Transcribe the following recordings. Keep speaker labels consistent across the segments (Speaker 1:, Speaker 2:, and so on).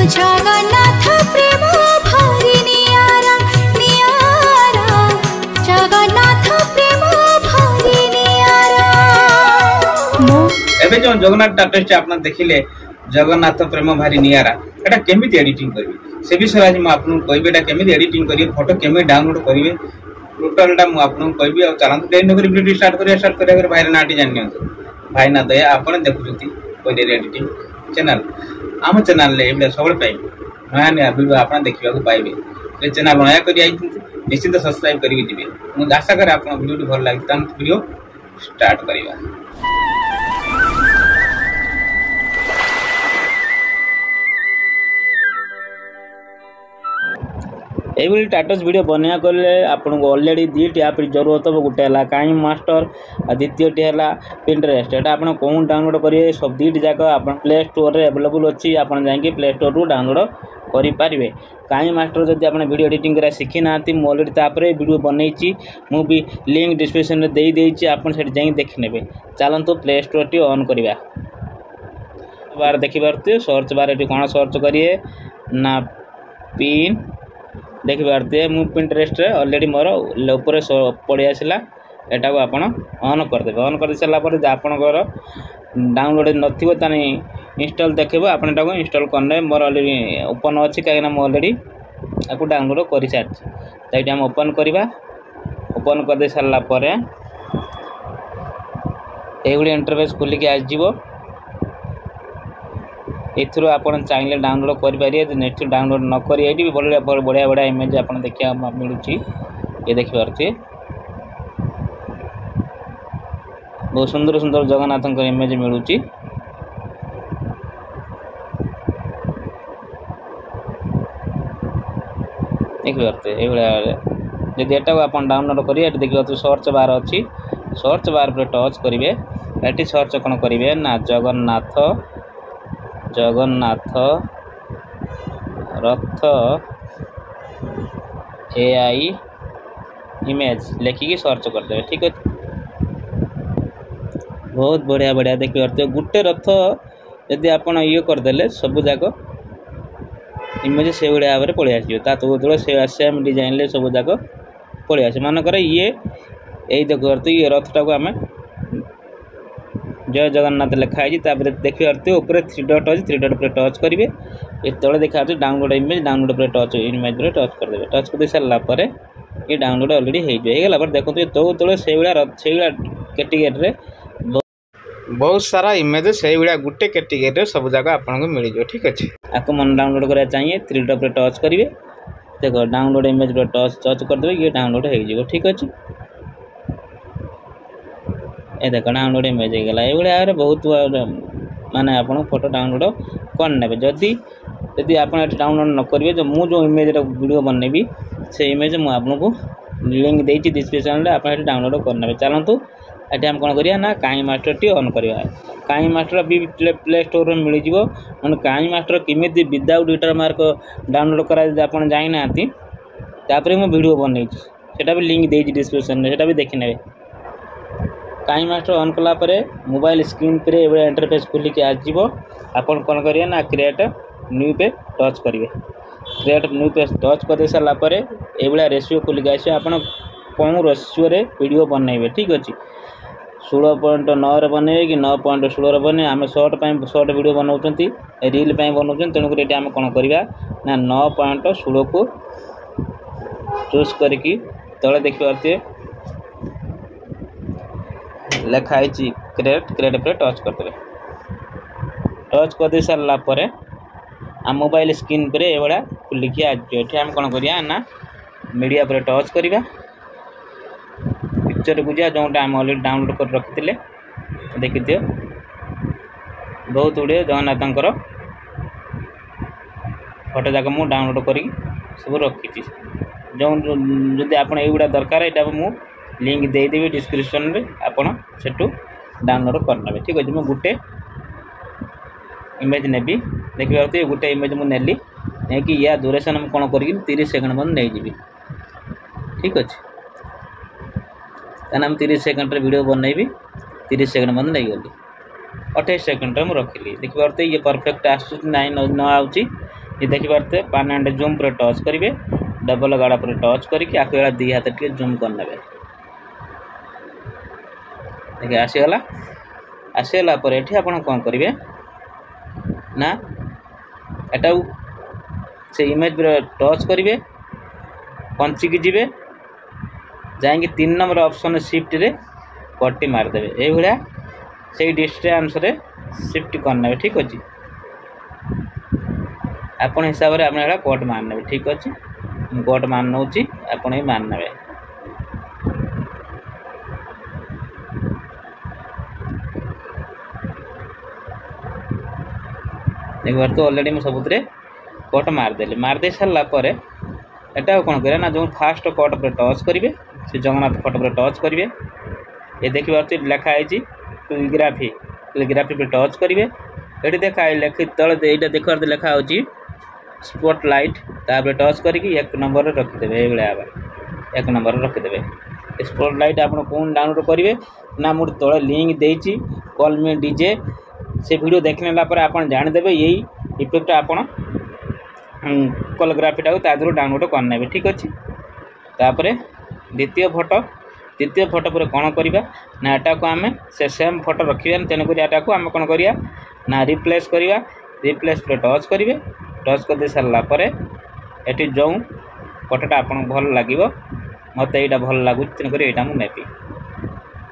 Speaker 1: जगन्नाथ प्रेम भरी नियारा नियारा जगन्नाथ प्रेम भरी नियारा।
Speaker 2: एबे जो जगन्नाथ टाटस आपन देखिले जगन्नाथ प्रेम भारी नियारा एटा केमिति एडिटिंग करबे से विषय आज म आपन कहबे एटा केमिति एडिटिंग करिवे फोटो केमिति डाउनलोड करिवे टोटलटा मु आपन कहबी आ चलान देन नगर वीडियो स्टार्ट करे भाई नाटी जानि भाई ना दया आपन देखुछथि कोई एडिटिंग चैनल आम चैनल ले एबे सब पाइबे नया नया वीडियो आपन देखिबा को पाइबे ए चैनल नया करी आई निश्चित सब्सक्राइब करिवे दिबे मु आशा करे आपन वीडियो भल लागि तान वीडियो स्टार्ट करिवा। एभली टाटस वीडियो बनया कले आपन को ऑलरेडी दीटी ऐप जरूरत हो गोटे है काइम मास्टर आ द्वितीयटी है पिंटरेस्ट एटा आपन कोन डाउनलोड करिए सब दीटी जाक आपन प्ले स्टोर रे अवेलेबल अछि आपन जाके प्ले स्टोर रु डाउनलोड करि पारिबे। काइम मास्टर जदि आपन वीडियो एडिटिंग करा सिखि नाती मो ऑलरेडी तापरे वीडियो बनैछि मु भी लिंक डिस्क्रिप्शन रे देई देछि आपन सेठ जाई देख नेबे। चलंतु प्ले स्टोर टी ऑन करिवा बार देखि पारते सर्च बार एटी कोन सर्च करिए ना पिन देखि पारते मु पिंटरेस्ट रे ऑलरेडी मोर ऊपर पड़ी आसला एटा को आपण ऑन कर देबे। ऑन कर दिसला पर आपन घर डाउनलोड नथिबो तानी इंस्टॉल देखबो आपन एटा को इंस्टॉल करने मोर ऑलरेडी ओपन अछि काहेना मो ऑलरेडी आकु डाउनलोड करि सारछि ताइटी हम ओपन करबा। ओपन कर दे सारला पर एगुडी इंटरफेस खुली के आ जिवो एथरो आपन चाहिले डाउनलोड करि पारिए नेक्स्ट डाउनलोड न करी एटी भी बढ़िया बढ़िया इमेज आपन देखिया मिलुची ये देखि पारते बहुत सुंदर सुंदर जगन्नाथ इमेज मिलुची। देखि पारते ए बडा जे एटा को आपन डाउनलोड करी एटी देखि पारते सर्च बार अछि सर्च बार पर टच करिवे एटी सर्च कोन करिवे ना जगन्नाथ जगन्नाथ रथ एआई इमेज लेखिकी सर्च कर देबे। ठीक है बहुत बढ़िया बढ़िया देखि पारते गुटे रथ यदि आपण ये कर देले सब जाक इमेज से बढ़िया भाबरे पळि आसीयो ता तो से सेम डिजाइन ले सब जाक पळि आसी मान करे ये एई देखो करते ये रथ टा को हमें जय जगन्नाथ लिखाई तापर देखिए ऊपर 3 डॉट अच्छे 3 डॉट पर टच करेंगे ये तले देखा डाउनलोड इमेज डाउनलोड पर टच इमेज पर टच कर देबे। टच कर सारा पर ये डाउनलोड ऑलरेडी होगला पर देखो तो तले से कैटेगरी बहुत सारा इमेज से गोटे कैटेगरी सब जगह आपको मिल जाए। ठीक अच्छे आपको मन डाउनलोड करा चाहिए 3 डॉट पर टच करेंगे देखो डाउनलोड इमेज पर टच करदे ये डाउनलोड हो। ठीक अच्छे ए देख डाउनलोड इमेज होगला ये बहुत माने आप फोटो डाउनलोड करने जदि यदि आप डाउनलोड न करेंगे जो मु जो इमेज वीडियो बननेबी से इमेज मुझे आपको लिंक देती डिस्क्रिप्शन में आप डाउनलोड करने। चलतु ये आम कौन करिया ना काई मास्टर टी ऑन करवा काई मास्टर भी प्ले स्टोर में मिल जाव मैंने काई मास्टर केमी विदाउट वाटरमार्क डाउनलोड करा आप जाना तापर मुझे वीडियो बनई सेटा भी लिंक देती डिस्क्रिप्शन में सेटा भी देखी ने। काई मास्टर ऑन कला परे मोबाइल स्क्रीन पर ये इंटरफेस खुली के आजीव आपन कौन करिए ना क्रिएट न्यू पे टच करेंगे क्रिएट न्यू पे टच कर सारा पर ये रेशियो खुल के आस आप कौन रेशियो रे वीडियो बनइबे। ठीक अच्छे 16.9 बनइबे कि 9.16 बने आम शॉर्ट वीडियो बनाऊँ रील बनाऊँ तेणुक ये आम कौन करवा ना 9.16 को चूज करके तले देखी पारे लिखाई क्रिएट पर टच करदे। टच कर सारा पर आम मोबाइल स्क्रीन पर ये खुलिकी आज आम कौन करिया ना मीडिया पर टच करवा पिक्चर को जा जोटा आम ऑलरेडी डाउनलोड कर रखी देखी दियो बहुत गुड़े जगन्नाथ फोटो जाक मु डाउनलोड कर सब रखी जो जदि आप युवा दरकार यहाँ मु लिंक देदेवी डिस्क्रिप्शन रे आपन सेटू डाउनलोड करने। ठीक अच्छे मुझे गोटे इमेज नेबी देखिए गोटे इमेज मुझे नहीं कि या ड्यूरेशन में कौन कर 30 सेकेंड मन नहीं जी। ठीक अच्छे कहना 30 सेकेंड वीडियो बनइबी 30 सेकेंड मन नहीं गली 28 सेकेंड में रखिली देखिए ये परफेक्ट आसूँ ना न आऊँगी ये देखिपारे पान एंड जूम पर टच करेंगे डबल गाड़ा पर टच करके आपको दी हाथ टे जूम करने देखिए आसीगला आसीगला पर ये आप कौन करेंगे ना एटा से इमेज पर टच करेंगे पंचिकी जी जाकि 3 नंबर ऑप्शन शिफ्ट रे कटी मारदेवे ये भाया से डिस्टेंस रे शिफ्ट करने ठीक अच्छे आपण हिसाब से आप कट मारने ठीक अच्छे कट मान नौ आपण ही मारने देखिए तो ऑलरेडी मुझे सबुत कट मारदेली मारदे सारापर एटा कौन करें ना जो फास्ट कट पर टच करेंगे से जगन्नाथ फोटो पर टच करेंगे ये देखिए लिखाई कैलीग्राफी कैलीग्राफी पर टच करेंगे ये देखा लिखि तले यहाँ देखा लिखा हो स्पॉटलाइट तापर टच करके 1 नंबर रखिदेवे ये भाया 1 नंबर रखिदेवे स्पॉटलाइट आप कौन डाउनलोड करेंगे ना मुझे तले लिंक देती कॉल मी डीजे से वीडियो देखने आप जानीदेवे यही इफेक्ट आप कोरियोग्राफीटा को तादर डाउनलोड करने ठीक अच्छे तापर द्वितीय फोटो पर कौन करवा ना एटा को आम से सेम फोटो रखा तेणुक एटा को आम कौन करिया ना रिप्लेस करवा रिप्लेस पर टच करेंगे टच कर दे सारापर ये जो फोटोटा आप भल लगे मत यहाँ भल लगुच तेणुक यहाँ मुझे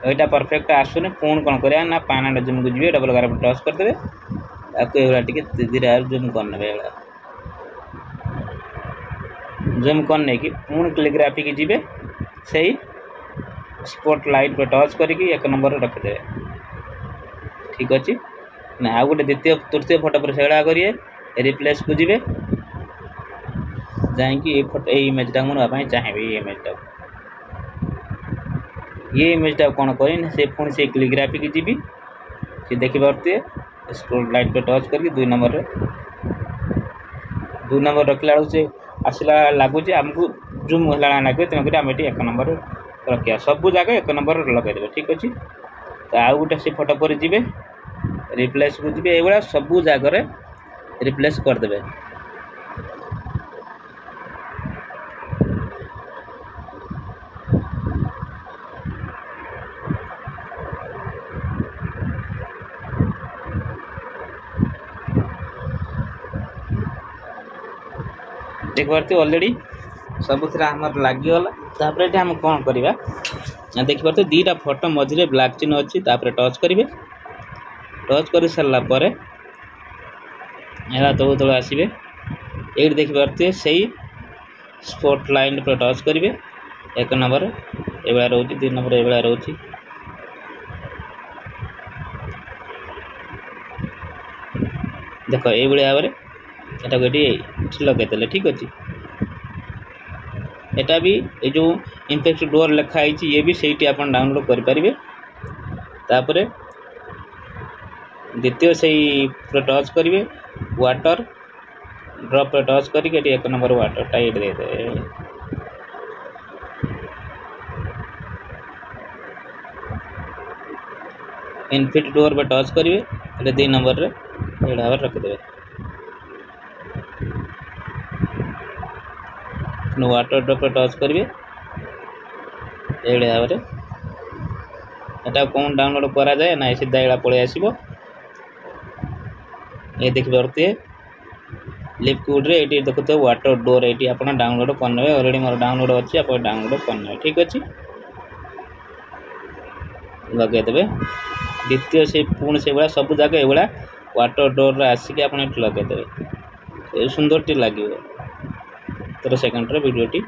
Speaker 2: यहाँ परफेक्ट आसुनि पुणी कौन करा ना पान एंड जूम को जी डबल गार पर टच करदे आपको ये धीरे धीरे जूम करने जूम करने की पुणी कैलीग्राफी की जी से स्पॉटलाइट पर टच करके 1 नंबर रखिदेवे ठीक अच्छे ना आ गए द्वितीय तृतीय फोटो पर से करिए रिप्लेस को जी जाकि ये फोटो ये इमेजटा मुझे चाहिए ये इमेजटा कौन करें से पुणी से कैलीग्राफी की जी सी देखिए स्पॉटलाइट पर टच करके 2 नंबर रखला से आसला लगुच आमको जूम है लगे तेणुक आम ये 1 नंबर रखा सबू जगह 1 नंबर लगेदेवे ठीक अच्छे तो आउ गोटे से फोटो पर जी रिप्लेस को जी ये सबू जगह रिप्लेस करदे देख पारे ऑलरेडी सबुथ लगिगला तापर आम कौन करवा देख पारे 2टा फोटो मझे ब्लैक चिन्ह अच्छी टच करेंगे टच कर सारापर यहाँ तौर तौर आसवे ये देखिए से स्पॉटलाइट पर टच करेंगे 1 नंबर ये रोच 2 नंबर ये रोच देख ये भाव में ये लगेदेले ठीक अच्छे एटा भी ये जो इम्पैक्ट डोर लिखाई ये भी सही आप डाउनलोड करेंगे तापर द्वितीय से टच करेंगे वाटर ड्रॉप पर टच करके 1 नंबर वाटर टाइट दे इनफिट डोर पर टच करेंगे 2 नंबर ये रखिदेवे वाटर ड्रॉप पर टच करेंगे ये भाव में यहाँ कौन डाउनलोड करा जाए ना सीधा यहाँ पलि आसो ये देखिए लिपकुड रे ये देखते वाटर डोर ये आप डाउनलोड करने ऑलरेडी मोर डाउनलोड अच्छी आप डाउनलोड करने ठीक अच्छे लगेदेवे द्वितीय से पुणी से भाया सब जगह ये वाटर डोर आसिक आप लगेदेवे सुंदर लगे तर सेकेंड वीडियोटी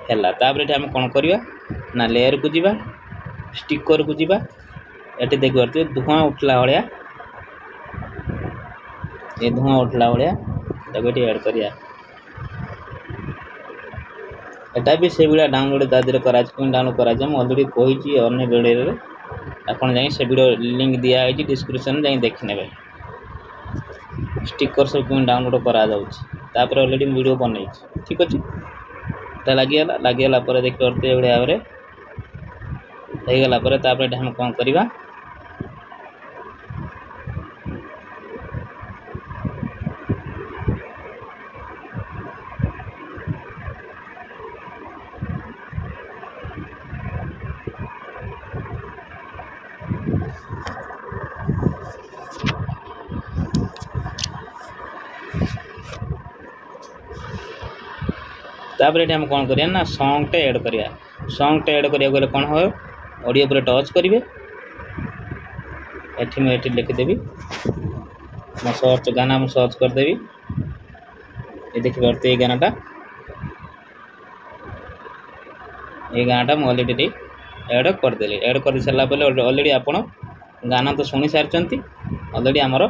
Speaker 2: है तापर ये आम कौन करवा ना लेयर को जी स्टिकर को जी ये देखिए धुआं उठला भाया ये धुआं उठला भाया ये ऐड करिया एटा भी से भाया डाउनलोड तादर कर डाउनलोड कर ऑलरेडी कही अन्य वीडियो आपन जाई से वीडियो लिंक दिया है डिस्क्रिप्शन जाई देख नेबे स्टिकर सब डाउनलोड करा जाउछ तापर ऑलरेडी वीडियो बनै ठीक अछि ता लागिगला पर देख करते एबडे आबरे हो गला पर तापर हम कोन करबा तापर ये आम कौन करिया ना सॉन्गटे ऐड करिया सॉन्गटे ऐड करिया गले कौन हो ऑडियो पर टच करेंगे एठी मैं एठी लिखिदेवी मैं सर्च गाना मैं सर्च करदेवी ये देखिए पार्थे ये गानाटा मुझे ऐड करदेली ऐड कर सारा अलरेडी आप गाना तो शुणी सारी अलरेडी आमर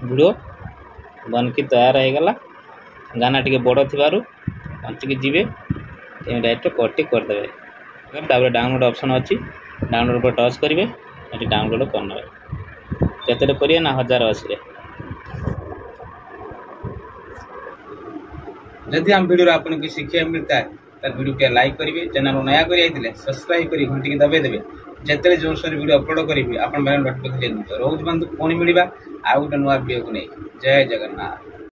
Speaker 2: वीडियो बनकी तैयार होगा गाना टी बड़ थी अंतिक जी डायरेक्ट कटी करदे तापर डाउनलोड ऑप्शन अच्छी डाउनलोड पर टच करेंगे ये डाउनलोड करने केते करिए ना 1080
Speaker 3: जदि हम वीडियो आपको शिक्षा मिलता है तो वीडियो के लाइक करेंगे चैनल नया कर सब्सक्राइब कर घंटी की दबाई देवे जिते जो सर वीडियो अपलोड करी आप नोटिफिकेशन रोज बंधु पुणी मिलवा आ गोटे नुआ वीडियो को नहीं जय जगन्नाथ।